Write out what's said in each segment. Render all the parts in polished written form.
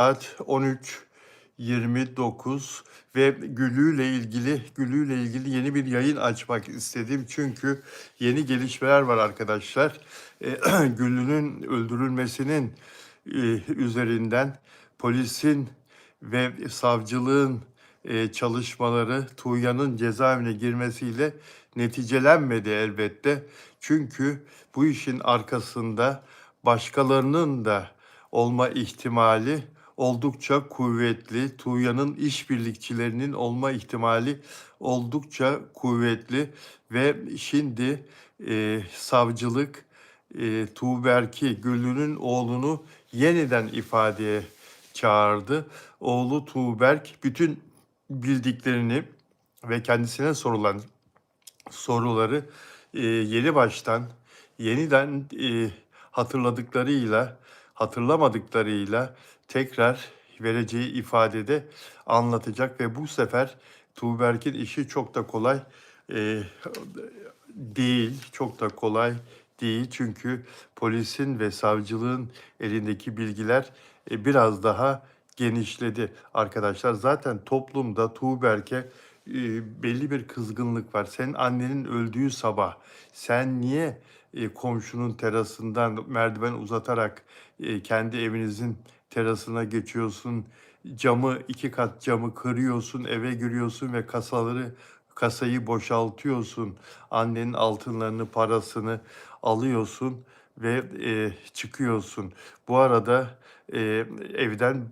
Saat 13:29 ve Güllü'yle ilgili yeni bir yayın açmak istedim. Çünkü yeni gelişmeler var arkadaşlar. Güllü'nün öldürülmesinin üzerinden polisin ve savcılığın çalışmaları Tuğya'nın cezaevine girmesiyle neticelenmedi elbette. Çünkü bu işin arkasında başkalarının da olma ihtimali oldukça kuvvetli. Tuğya'nın işbirlikçilerinin olma ihtimali oldukça kuvvetli ve şimdi savcılık Tuğberk'i, Güllü'nün oğlunu yeniden ifadeye çağırdı. Oğlu Tuğberk bütün bildiklerini ve kendisine sorulan soruları yeni baştan, yeniden hatırladıklarıyla, hatırlamadıklarıyla tekrar vereceği ifadede anlatacak ve bu sefer Tuğberk'in işi çok da kolay e, değil, çok da kolay değil. Çünkü polisin ve savcılığın elindeki bilgiler biraz daha genişledi arkadaşlar. Zaten toplumda Tuğberk'e belli bir kızgınlık var. Senin annenin öldüğü sabah sen niye komşunun terasından merdiven uzatarak kendi evinizin terasına geçiyorsun? Camı, 2 kat camı kırıyorsun, eve giriyorsun ve kasayı boşaltıyorsun. Annenin altınlarını, parasını alıyorsun ve çıkıyorsun. Bu arada evden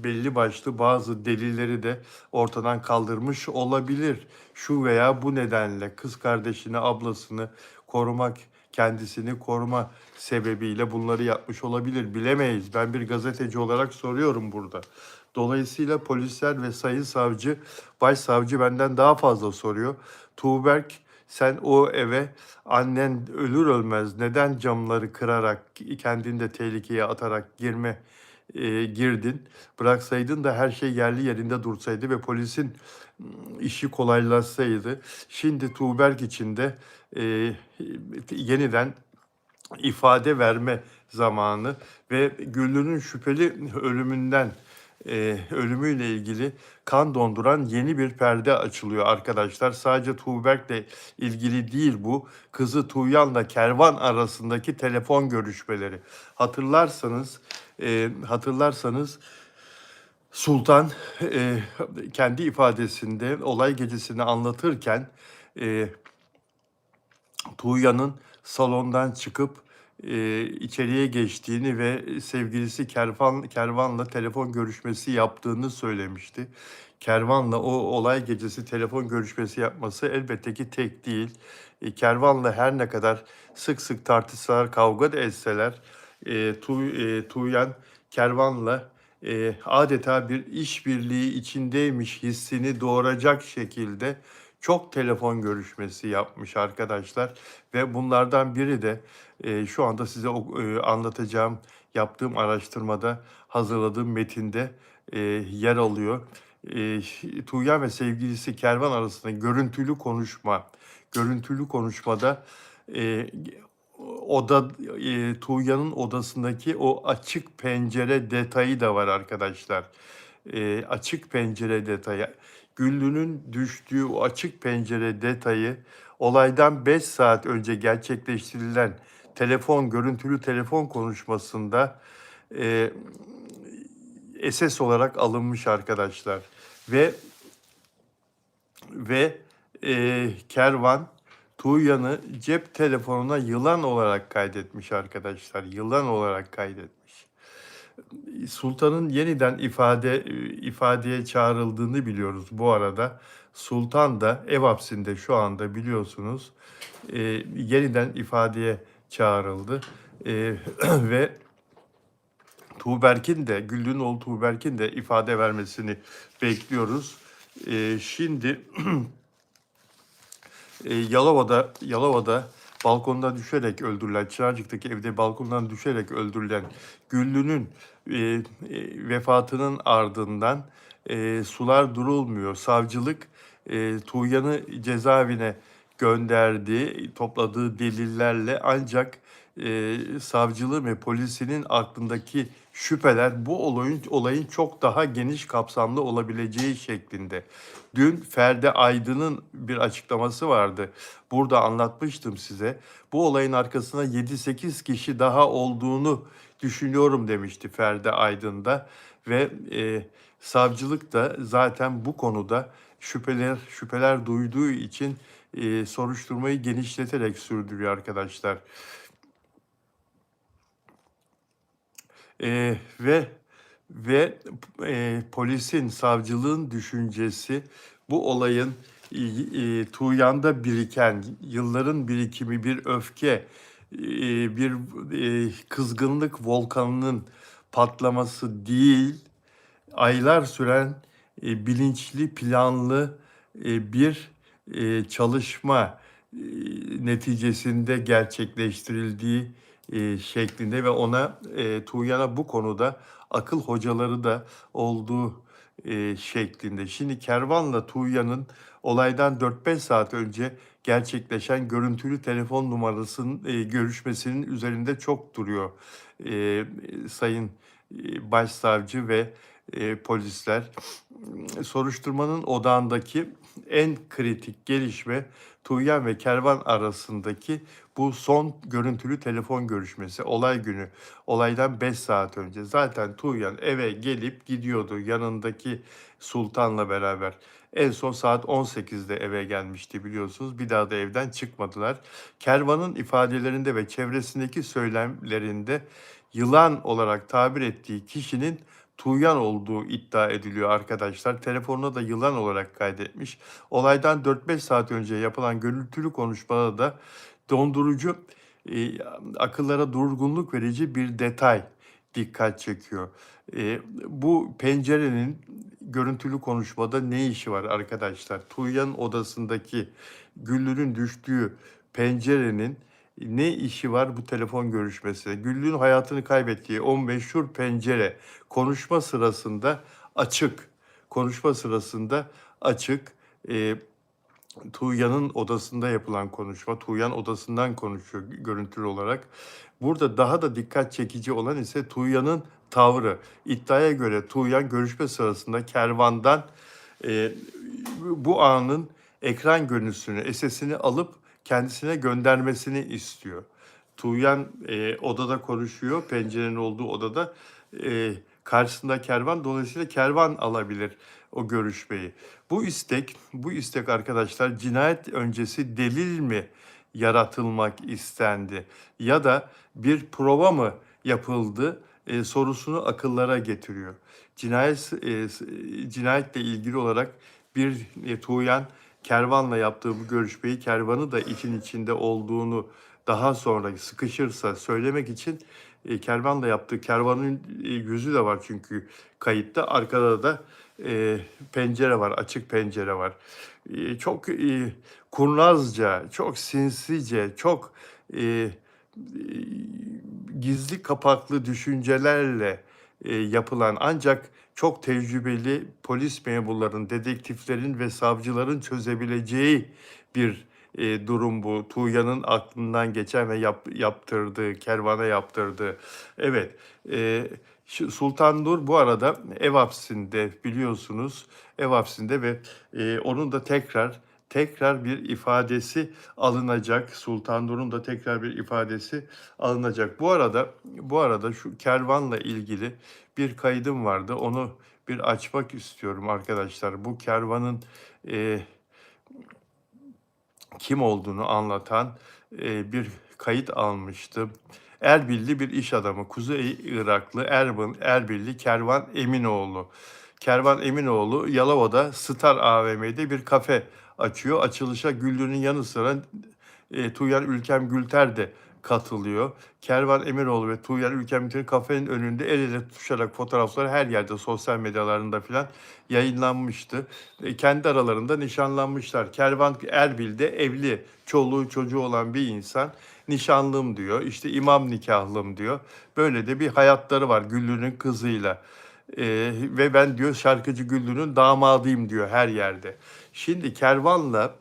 belli başlı bazı delilleri de ortadan kaldırmış olabilir. Şu veya bu nedenle kız kardeşini, ablasını korumak, kendisini koruma sebebiyle bunları yapmış olabilir. Bilemeyiz. Ben bir gazeteci olarak soruyorum burada. Dolayısıyla polisler ve sayın savcı, başsavcı benden daha fazla soruyor. Tuğberk, sen o eve annen ölür ölmez neden camları kırarak, kendini de tehlikeye atarak girdin? Bıraksaydın da her şey yerli yerinde dursaydı ve polisin işi kolaylaşsaydı. Şimdi Tuğberk için de yeniden ifade verme zamanı ve Güllü'nün şüpheli ölümüyle ilgili kan donduran yeni bir perde açılıyor arkadaşlar. Sadece Tuğberk'le ilgili değil bu. Kızı Tuğyan'la Kervan arasındaki telefon görüşmeleri. Hatırlarsanız Sultan kendi ifadesinde olay gecesini anlatırken e, Tuğya'nın salondan çıkıp içeriye geçtiğini ve sevgilisi Kervan'la telefon görüşmesi yaptığını söylemişti. Kervan'la o olay gecesi telefon görüşmesi yapması elbette ki tek değil. Kervan'la her ne kadar sık sık tartışsalar, kavga da etseler, Tuğyan Kervan'la adeta bir işbirliği içindeymiş hissini doğuracak şekilde çok telefon görüşmesi yapmış arkadaşlar ve bunlardan biri de şu anda size anlatacağım, yaptığım araştırmada hazırladığım metinde yer alıyor. Tuğyan ve sevgilisi Kervan arasında görüntülü konuşmada e, Tuğya'nın odasındaki o açık pencere detayı da var arkadaşlar. Açık pencere detayı. Güllü'nün düştüğü o açık pencere detayı olaydan 5 saat önce gerçekleştirilen görüntülü telefon konuşmasında e, esas olarak alınmış arkadaşlar. Ve Kervan Tuğyan'ı cep telefonuna yılan olarak kaydetmiş arkadaşlar. Yılan olarak kaydetmiş. Sultan'ın yeniden ifadeye çağrıldığını biliyoruz bu arada. Sultan da ev hapsinde şu anda biliyorsunuz. Yeniden ifadeye çağrıldı. Ve Güllü'nün oğlu Tuğberk'in de ifade vermesini bekliyoruz. Şimdi Yalova'da balkondan düşerek öldürülen, Çınarcık'taki evde balkondan düşerek öldürülen Güllü'nün vefatının ardından sular durulmuyor. Savcılık Tuğyan'ı cezaevine gönderdi, topladığı delillerle ancak savcılığın ve polisinin aklındaki şüpheler bu olayın çok daha geniş kapsamlı olabileceği şeklinde. Dün Ferdi Aydın'ın bir açıklaması vardı. Burada anlatmıştım size. Bu olayın arkasında 7-8 kişi daha olduğunu düşünüyorum demişti Ferdi Aydın da ve savcılık da zaten bu konuda şüpheler duyduğu için soruşturmayı genişleterek sürdürüyor arkadaşlar. Ve polisin, savcılığın düşüncesi bu olayın Tuğyan'da biriken yılların birikimi, bir öfke, bir kızgınlık volkanının patlaması değil, aylar süren bilinçli, planlı bir çalışma neticesinde gerçekleştirildiği şeklinde ve ona Tuğyan'a bu konuda akıl hocaları da olduğu şeklinde. Şimdi Kervan'la Tuğyan'ın olaydan 4-5 saat önce gerçekleşen görüntülü telefon numarasının görüşmesinin üzerinde çok duruyor Sayın Başsavcı ve polisler. Soruşturmanın odağındaki en kritik gelişme Tuğyan ve Kervan arasındaki bu son görüntülü telefon görüşmesi. Olay günü, olaydan 5 saat önce. Zaten Tuğyan eve gelip gidiyordu yanındaki Sultan'la beraber. En son saat 18'de eve gelmişti biliyorsunuz. Bir daha da evden çıkmadılar. Kervan'ın ifadelerinde ve çevresindeki söylemlerinde yılan olarak tabir ettiği kişinin Tuğyan olduğu iddia ediliyor arkadaşlar. Telefonuna da yılan olarak kaydetmiş. Olaydan 4-5 saat önce yapılan görüntülü konuşmada da dondurucu, akıllara durgunluk verici bir detay dikkat çekiyor. Bu pencerenin görüntülü konuşmada ne işi var arkadaşlar? Tuğyan'ın odasındaki Güllü'nün düştüğü pencerenin ne işi var bu telefon görüşmesine? Güllü'nün hayatını kaybettiği o meşhur pencere konuşma sırasında açık. Konuşma sırasında açık. Tuğyan'ın odasında yapılan konuşma, Tuğyan odasından konuşuyor görüntülü olarak. Burada daha da dikkat çekici olan ise Tuğyan'ın tavrı. İddiaya göre Tuğyan görüşme sırasında Kervan'dan e, bu anın ekran görüntüsünü, SS'ini alıp kendisine göndermesini istiyor. Tuğyan odada konuşuyor, pencerenin olduğu odada. Karşısında Kervan, dolayısıyla Kervan alabilir o görüşmeyi. Bu istek arkadaşlar cinayet öncesi delil mi yaratılmak istendi ya da bir prova mı yapıldı sorusunu akıllara getiriyor. Cinayetle ilgili olarak bir Tuğyan Kervan'la yaptığı bu görüşmeyi, Kervan'ı da için içinde olduğunu daha sonra sıkışırsa söylemek için Kervan'la yaptığı, Kervan'ın yüzü de var çünkü kayıtta, arkada da pencere var, açık pencere var. Çok kurnazca, çok sinsice, çok gizli kapaklı düşüncelerle yapılan ancak çok tecrübeli polis memurların, dedektiflerin ve savcıların çözebileceği bir durum bu. Tuğyan'ın aklından geçen ve yaptırdığı, Kervan'a yaptırdığı. Evet, Sultan Nur bu arada ev hapsinde biliyorsunuz. Ev hapsinde ve onun da tekrar bir ifadesi alınacak. Sultan Nur'un da tekrar bir ifadesi alınacak. Bu arada şu kervanla ilgili bir kaydım vardı. Onu bir açmak istiyorum arkadaşlar. Bu kervanın kim olduğunu anlatan bir kayıt almıştım. Erbilli bir iş adamı, Kuzey Iraklı Erbilli Kervan Eminoğlu. Kervan Eminoğlu Yalova'da Star AVM'de bir kafe açıyor. Açılışa Güllü'nün yanı sıra Tuğyan Ülkem Gülter de katılıyor. Kervan Eminoğlu ve Tuğyan Ülkem Gülter'in kafenin önünde el ele tutuşarak fotoğrafları her yerde sosyal medyalarında filan yayınlanmıştı. Kendi aralarında nişanlanmışlar. Kervan Erbil'de evli, çoluğu çocuğu olan bir insan. Nişanlım diyor, işte imam nikahlım diyor. Böyle de bir hayatları var Güllü'nün kızıyla. Ve ben diyor şarkıcı Güllü'nün damadıyım diyor her yerde. Şimdi Kervan'la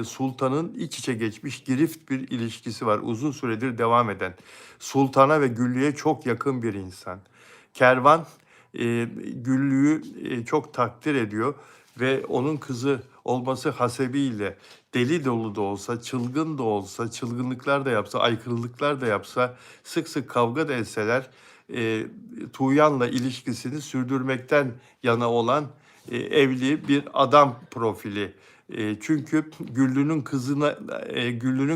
Sultan'ın iç içe geçmiş girift bir ilişkisi var. Uzun süredir devam eden. Sultan'a ve Güllü'ye çok yakın bir insan. Kervan Güllü'yü çok takdir ediyor ve onun kızı olması hasebiyle deli dolu da olsa, çılgın da olsa, çılgınlıklar da yapsa, aykırılıklar da yapsa, sık sık kavga da etseler, Tuğyan'la ilişkisini sürdürmekten yana olan evli bir adam profili. Çünkü Güllü'nün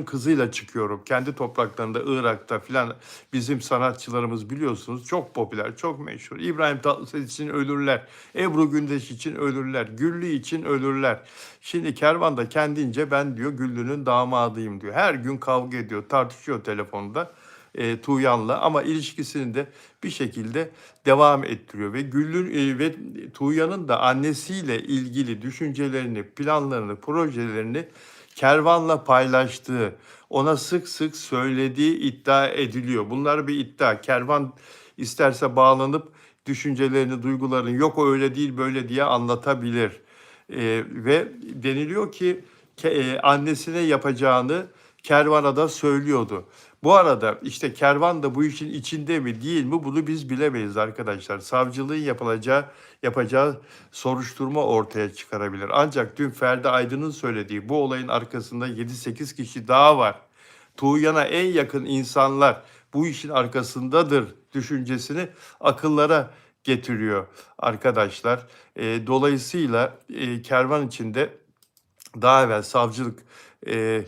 kızıyla çıkıyorum. Kendi topraklarında, Irak'ta filan bizim sanatçılarımız biliyorsunuz çok popüler, çok meşhur. İbrahim Tatlıses için ölürler, Ebru Gündeş için ölürler, Güllü için ölürler. Şimdi Kervan da kendince ben diyor Güllü'nün damadıyım diyor. Her gün kavga ediyor, tartışıyor telefonda. Tuğyan'la ama ilişkisini de bir şekilde devam ettiriyor ve ve Tuğyan'ın da annesiyle ilgili düşüncelerini, planlarını, projelerini Kervan'la paylaştığı, ona sık sık söylediği iddia ediliyor. Bunlar bir iddia. Kervan isterse bağlanıp düşüncelerini, duygularını yok o öyle değil böyle diye anlatabilir. Ve deniliyor ki annesine yapacağını Kervan'a da söylüyordu. Bu arada işte Kervan da bu işin içinde mi değil mi bunu biz bilemeyiz arkadaşlar. Savcılığın yapacağı soruşturma ortaya çıkarabilir. Ancak dün Ferdi Aydın'ın söylediği bu olayın arkasında 7-8 kişi daha var. Tuğyan'a en yakın insanlar bu işin arkasındadır düşüncesini akıllara getiriyor arkadaşlar. Dolayısıyla Kervan içinde daha evvel savcılık e,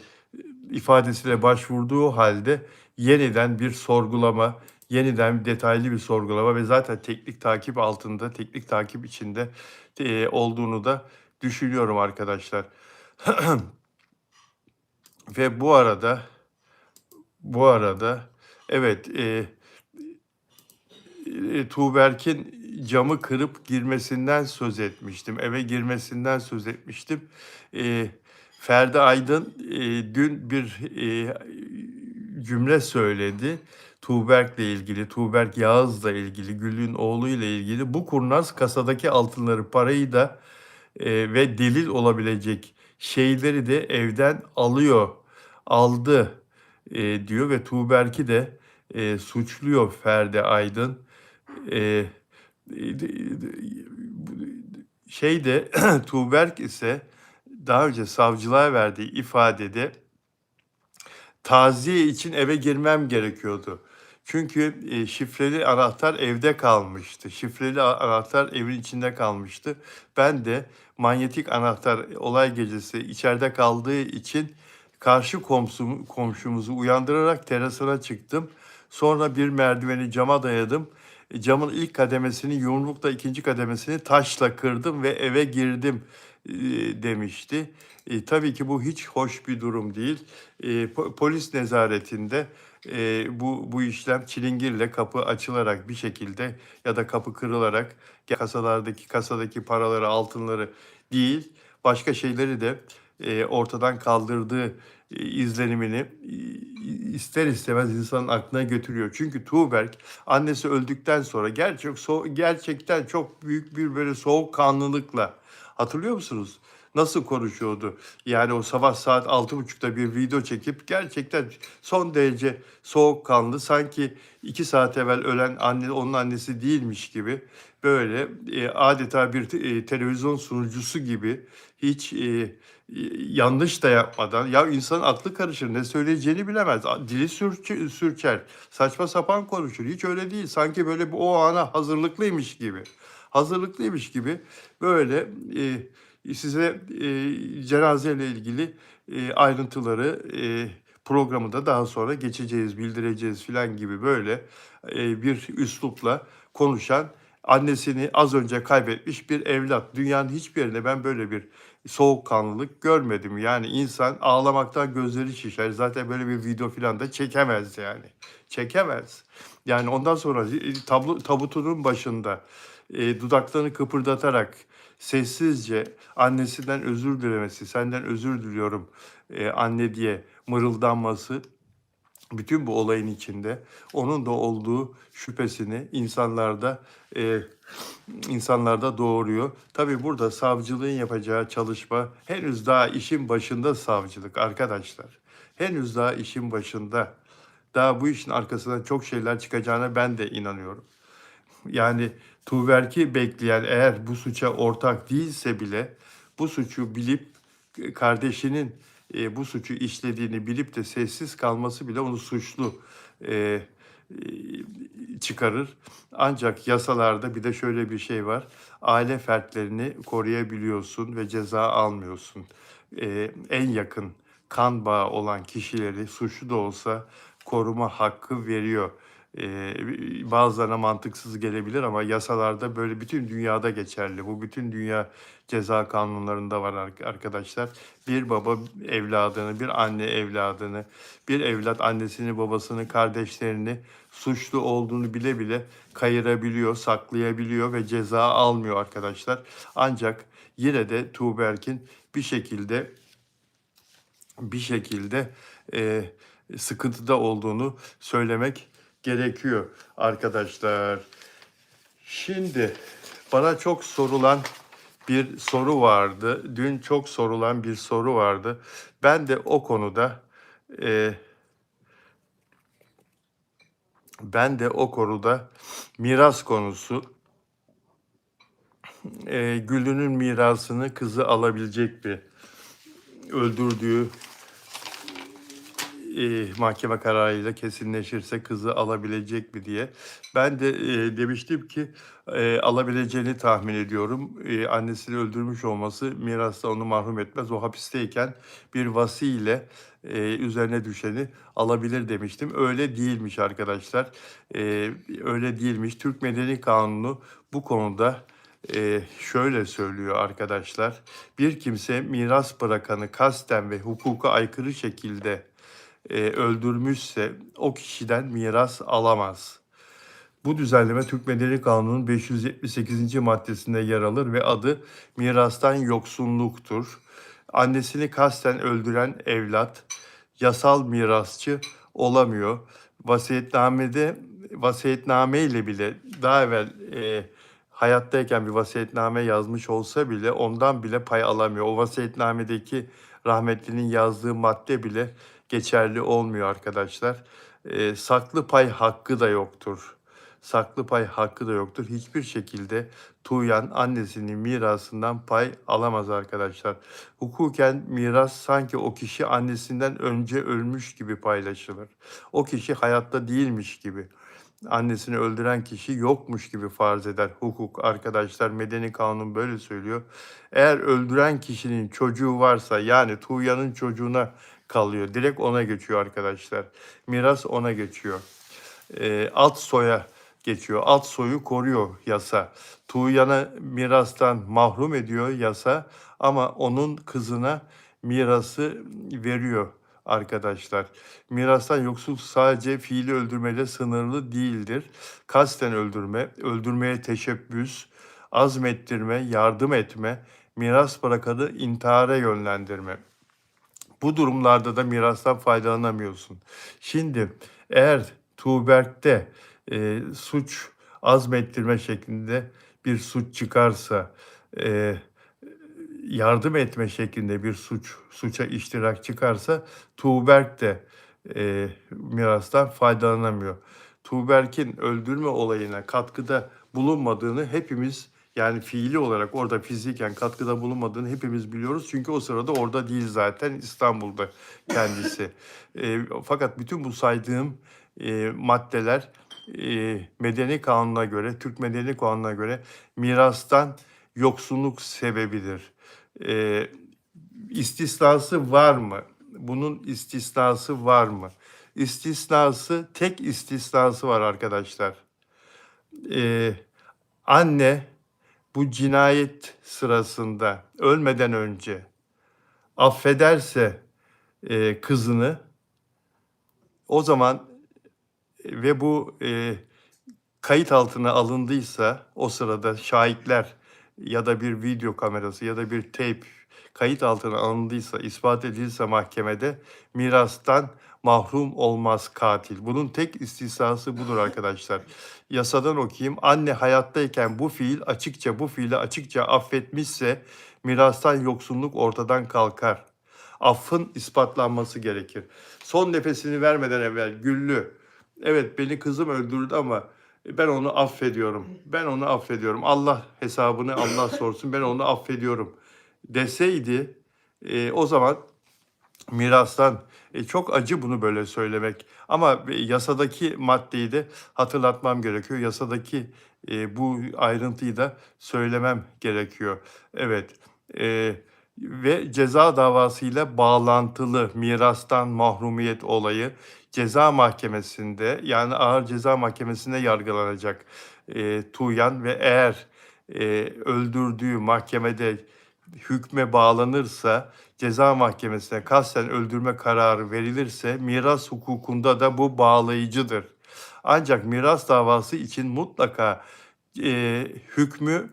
ifadesiyle başvurduğu halde yeniden bir sorgulama, yeniden detaylı bir sorgulama ve zaten teknik takip altında, teknik takip içinde olduğunu da düşünüyorum arkadaşlar. Ve bu arada evet Tuğberk'in camı kırıp girmesinden söz etmiştim. Eve girmesinden söz etmiştim. E, Ferdi Aydın dün bir cümle söyledi. Tuğberk'le ilgili, Tuğberk Yağız'la ilgili, Gül'ün oğluyla ilgili. Bu kurnaz kasadaki altınları, parayı da ve delil olabilecek şeyleri de evden aldı diyor ve Tuğberk'i de suçluyor Ferdi Aydın. E, şeyde Tuğberk ise daha önce savcılığa verdiği ifadede taziye için eve girmem gerekiyordu. Çünkü şifreli anahtar evde kalmıştı. Şifreli anahtar evin içinde kalmıştı. Ben de manyetik anahtar olay gecesi içeride kaldığı için karşı komşumuzu uyandırarak terasına çıktım. Sonra bir merdiveni cama dayadım. Camın ilk kademesini yumrukla, ikinci kademesini taşla kırdım ve eve girdim demişti. Tabii ki bu hiç hoş bir durum değil. Polis nezaretinde bu işlem çilingirle kapı açılarak bir şekilde ya da kapı kırılarak kasadaki paraları, altınları değil başka şeyleri de ortadan kaldırdığı izlenimini ister istemez insanın aklına götürüyor. Çünkü Tuğberk annesi öldükten sonra gerçekten çok büyük bir böyle soğukkanlılıkla hatırlıyor musunuz? Nasıl konuşuyordu? Yani o sabah saat 6.30'da bir video çekip gerçekten son derece soğukkanlı sanki 2 saat evvel ölen onun annesi değilmiş gibi böyle adeta bir televizyon sunucusu gibi hiç yanlış da yapmadan ya insanın aklı karışır ne söyleyeceğini bilemez. Dili sürçer. Saçma sapan konuşur. Hiç öyle değil. Sanki böyle o ana hazırlıklıymış gibi. Hazırlıklıymış gibi böyle size cenazeyle ilgili ayrıntıları programında daha sonra geçeceğiz, bildireceğiz filan gibi böyle bir üslupla konuşan annesini az önce kaybetmiş bir evlat. Dünyanın hiçbir yerinde ben böyle bir soğukkanlılık görmedim. Yani insan ağlamaktan gözleri şişer. Zaten böyle bir video filan da çekemez yani. Çekemez. Yani ondan sonra tabutunun başında dudaklarını kıpırdatarak sessizce annesinden özür dilemesi, senden özür diliyorum anne diye mırıldanması bütün bu olayın içinde onun da olduğu şüphesini insanlarda doğuruyor. Tabii burada savcılığın yapacağı çalışma henüz daha işin başında savcılık arkadaşlar. Henüz daha işin başında. Daha bu işin arkasından çok şeyler çıkacağına ben de inanıyorum. Yani Tuğberk'i bekleyen eğer bu suça ortak değilse bile bu suçu bilip kardeşinin bu suçu işlediğini bilip de sessiz kalması bile onu suçlu e, e, çıkarır. Ancak yasalarda bir de şöyle bir şey var. Aile fertlerini koruyabiliyorsun ve ceza almıyorsun. En yakın kan bağı olan kişileri suçlu da olsa koruma hakkı veriyor. Bazılarına mantıksız gelebilir ama yasalarda böyle bütün dünyada geçerli. Bu bütün dünya ceza kanunlarında var arkadaşlar. Bir baba evladını, bir anne evladını, bir evlat annesini, babasını, kardeşlerini suçlu olduğunu bile bile kayırabiliyor, saklayabiliyor ve ceza almıyor arkadaşlar. Ancak yine de Tuğberk'in bir şekilde e, sıkıntıda olduğunu söylemek gerekiyor arkadaşlar. Şimdi bana çok sorulan bir soru vardı. Dün çok sorulan bir soru vardı. Ben de o konuda e, miras konusu, Güllü'nün mirasını kızı alabilecek mi? Öldürdüğü mahkeme kararıyla kesinleşirse kızı alabilecek mi diye. Ben de demiştim ki alabileceğini tahmin ediyorum. Annesini öldürmüş olması mirasta onu mahrum etmez. O hapisteyken bir vasiyle üzerine düşeni alabilir demiştim. Öyle değilmiş arkadaşlar. Öyle değilmiş. Türk Medeni Kanunu bu konuda şöyle söylüyor arkadaşlar. Bir kimse miras bırakanı kasten ve hukuka aykırı şekilde öldürmüşse o kişiden miras alamaz. Bu düzenleme Türk Medeni Kanunu'nun 578. maddesinde yer alır ve adı mirastan yoksunluktur. Annesini kasten öldüren evlat yasal mirasçı olamıyor. Vasiyetname ile bile daha evvel hayattayken bir vasiyetname yazmış olsa bile ondan bile pay alamıyor. O vasiyetnamedeki rahmetlinin yazdığı madde bile geçerli olmuyor arkadaşlar. Saklı pay hakkı da yoktur. Saklı pay hakkı da yoktur. Hiçbir şekilde Tuğyan annesinin mirasından pay alamaz arkadaşlar. Hukuken miras sanki o kişi annesinden önce ölmüş gibi paylaşılır. O kişi hayatta değilmiş gibi. Annesini öldüren kişi yokmuş gibi farz eder hukuk arkadaşlar. Medeni kanun böyle söylüyor. Eğer öldüren kişinin çocuğu varsa yani Tuğyan'ın çocuğuna kalıyor. Direkt ona geçiyor arkadaşlar. Miras ona geçiyor. Alt soya geçiyor. Alt soyu koruyor yasa. Tuğyan'ı mirastan mahrum ediyor yasa ama onun kızına mirası veriyor arkadaşlar. Mirastan yoksul sadece fiili öldürmeyle sınırlı değildir. Kasten öldürme, öldürmeye teşebbüs, azmettirme, yardım etme, miras bırakanı intihara yönlendirme. Bu durumlarda da mirastan faydalanamıyorsun. Şimdi eğer Tuğberk'te suç azmettirme şeklinde bir suç çıkarsa, e, yardım etme şeklinde bir suça iştirak çıkarsa Tuğberk de mirastan faydalanamıyor. Tuğberk'in öldürme olayına katkıda bulunmadığını hepimiz yani fiili olarak orada fiziken katkıda bulunmadığını hepimiz biliyoruz. Çünkü o sırada orada değil zaten İstanbul'da kendisi. Fakat bütün bu saydığım maddeler Medeni Kanun'a göre, Türk Medeni Kanunu'na göre mirastan yoksunluk sebebidir. E, istisnası var mı? Bunun istisnası var mı? Tek istisnası var arkadaşlar. E, Anne bu cinayet sırasında ölmeden önce affederse kızını o zaman ve bu kayıt altına alındıysa o sırada şahitler ya da bir video kamerası ya da bir tape kayıt altına alındıysa, ispat edilirse mahkemede mirastan mahrum olmaz katil. Bunun tek istisnası budur arkadaşlar. Yasadan okuyayım. Anne hayattayken bu fiili açıkça affetmişse mirastan yoksunluk ortadan kalkar. Affın ispatlanması gerekir. Son nefesini vermeden evvel Güllü, evet beni kızım öldürdü ama Ben onu affediyorum. Ben onu affediyorum. Allah hesabını Allah sorsun. Ben onu affediyorum deseydi o zaman mirastan çok acı bunu böyle söylemek ama yasadaki maddeyi de hatırlatmam gerekiyor. Yasadaki bu ayrıntıyı da söylemem gerekiyor. Evet, ve ceza davasıyla bağlantılı mirastan mahrumiyet olayı ceza mahkemesinde yani ağır ceza mahkemesinde yargılanacak Tuğyan ve eğer öldürdüğü mahkemede hükme bağlanırsa ceza mahkemesine kasten öldürme kararı verilirse miras hukukunda da bu bağlayıcıdır. Ancak miras davası için mutlaka hükmü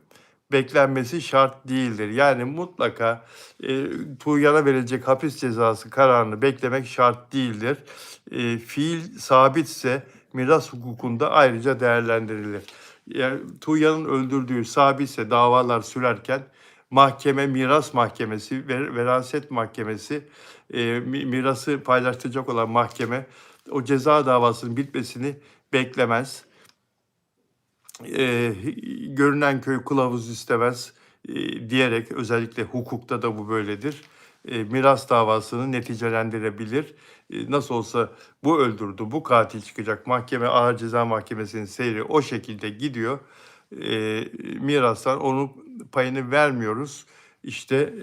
beklenmesi şart değildir. Yani mutlaka Tuğyan'a verilecek hapis cezası kararını beklemek şart değildir. Fiil sabitse miras hukukunda ayrıca değerlendirilir. Yani Tuğyan'ın öldürdüğü sabitse davalar sürerken mahkeme, miras mahkemesi, veraset mahkemesi, mirası paylaştıracak olan mahkeme o ceza davasının bitmesini beklemez. Görünen köy kılavuz istemez diyerek özellikle hukukta da bu böyledir. Miras davasını neticelendirebilir. Nasıl olsa bu öldürdü, bu katil çıkacak. Mahkeme, Ağır Ceza Mahkemesi'nin seyri o şekilde gidiyor. Mirastan onun payını vermiyoruz. İşte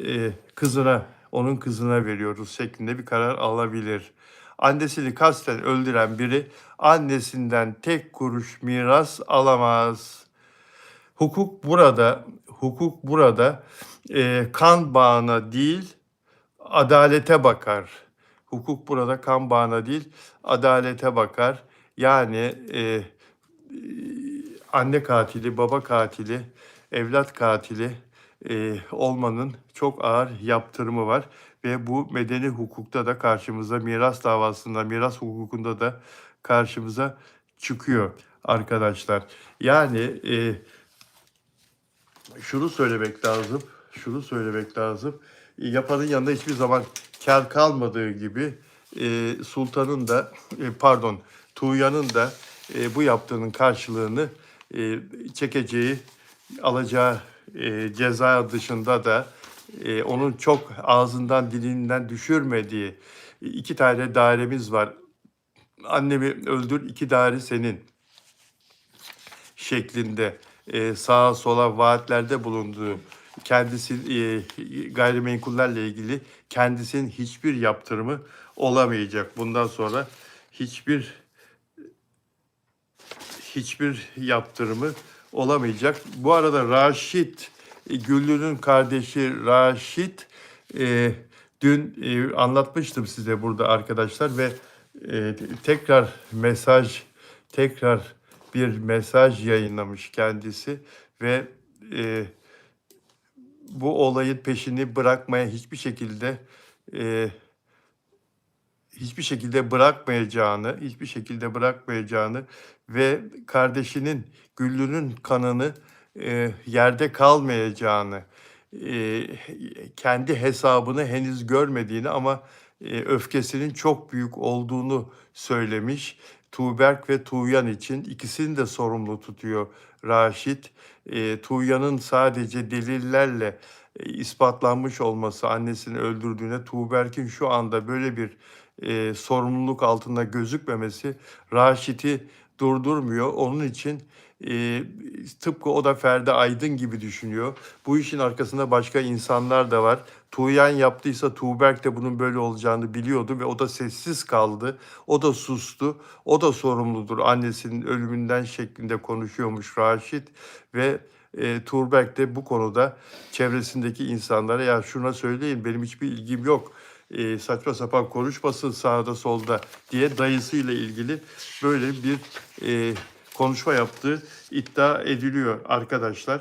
kızına, onun kızına veriyoruz şeklinde bir karar alabilir. Annesini kasten öldüren biri annesinden tek kuruş miras alamaz. Hukuk burada kan bağına değil, adalete bakar. Hukuk burada kan bağına değil, adalete bakar. Yani anne katili, baba katili, evlat katili olmanın çok ağır yaptırımı var. Ve bu medeni hukukta da karşımıza, miras davasında, miras hukukunda da karşımıza çıkıyor arkadaşlar. Yani şunu söylemek lazım. Yapanın yanında hiçbir zaman kâr kalmadığı gibi sultanın da, Tuğyan'ın da bu yaptığının karşılığını çekeceği, alacağı ceza dışında da onun çok ağzından dilinden düşürmediği 2 tane dairemiz var. Annemi öldür, 2 daire senin şeklinde sağa sola vaatlerde bulunduğu kendisi gayrimenkullerle ilgili kendisinin hiçbir yaptırımı olamayacak. Bundan sonra hiçbir yaptırımı olamayacak. Bu arada Raşit, Güllü'nün kardeşi Raşit, dün anlatmıştım size burada arkadaşlar ve tekrar bir mesaj yayınlamış kendisi ve bu olayın peşini bırakmaya hiçbir şekilde bırakmayacağını ve kardeşinin Güllü'nün kanını yerde kalmayacağını, kendi hesabını henüz görmediğini ama öfkesinin çok büyük olduğunu söylemiş. Tuğberk ve Tuğyan için ikisini de sorumlu tutuyor Raşit. Tuğyan'ın sadece delillerle ispatlanmış olması annesini öldürdüğüne, Tuğberk'in şu anda böyle bir sorumluluk altında gözükmemesi Raşit'i durdurmuyor. Onun için tıpkı o da Ferdi Aydın gibi düşünüyor. Bu işin arkasında başka insanlar da var. Tuğyan yaptıysa Tuğberk de bunun böyle olacağını biliyordu ve o da sessiz kaldı. O da sustu. O da sorumludur annesinin ölümünden şeklinde konuşuyormuş Raşit ve Tuğberk de bu konuda çevresindeki insanlara ya şuna söyleyin benim hiçbir ilgim yok. Saçma sapan konuşmasın sağda solda diye dayısıyla ilgili böyle bir konuşma yaptığı iddia ediliyor arkadaşlar.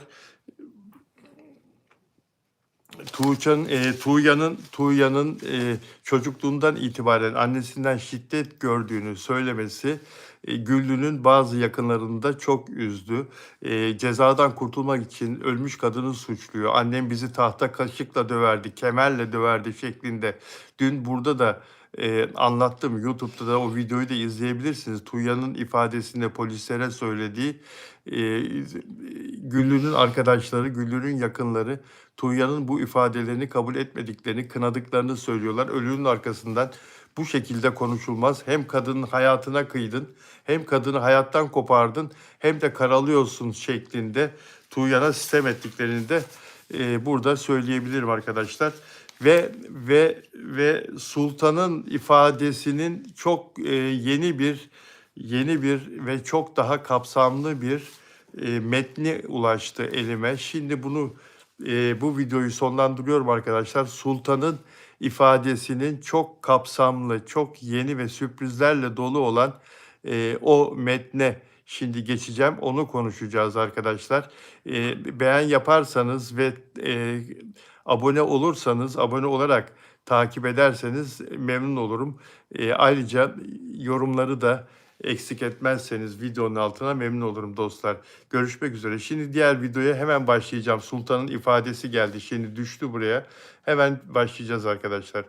Tuğyan'ın çocukluğundan itibaren annesinden şiddet gördüğünü söylemesi Güllü'nün bazı yakınlarını da çok üzdü. Cezadan kurtulmak için ölmüş kadını suçluyor. Annem bizi tahta kaşıkla döverdi, kemerle döverdi şeklinde. Dün burada da anlattım. YouTube'da da o videoyu da izleyebilirsiniz. Tuğya'nın ifadesinde polislere söylediği, Güllü'nün arkadaşları, Güllü'nün yakınları Tuğya'nın bu ifadelerini kabul etmediklerini, kınadıklarını söylüyorlar. Ölünün arkasından bu şekilde konuşulmaz. Hem kadının hayatına kıydın, hem kadını hayattan kopardın, hem de karalıyorsun şeklinde Tuğyan'a sitem ettiklerini de burada söyleyebilirim arkadaşlar. Ve Sultan'ın ifadesinin çok yeni bir ve çok daha kapsamlı bir metni ulaştı elime. Şimdi bu videoyu sonlandırıyorum arkadaşlar. Sultan'ın ifadesinin çok kapsamlı, çok yeni ve sürprizlerle dolu olan o metne şimdi geçeceğim. Onu konuşacağız arkadaşlar. Beğen yaparsanız ve abone olursanız, abone olarak takip ederseniz memnun olurum. Ayrıca yorumları da eksik etmezseniz videonun altına memnun olurum dostlar. Görüşmek üzere. Şimdi diğer videoya hemen başlayacağım. Sultan'ın ifadesi geldi. Şimdi düştü buraya. Hemen başlayacağız arkadaşlar.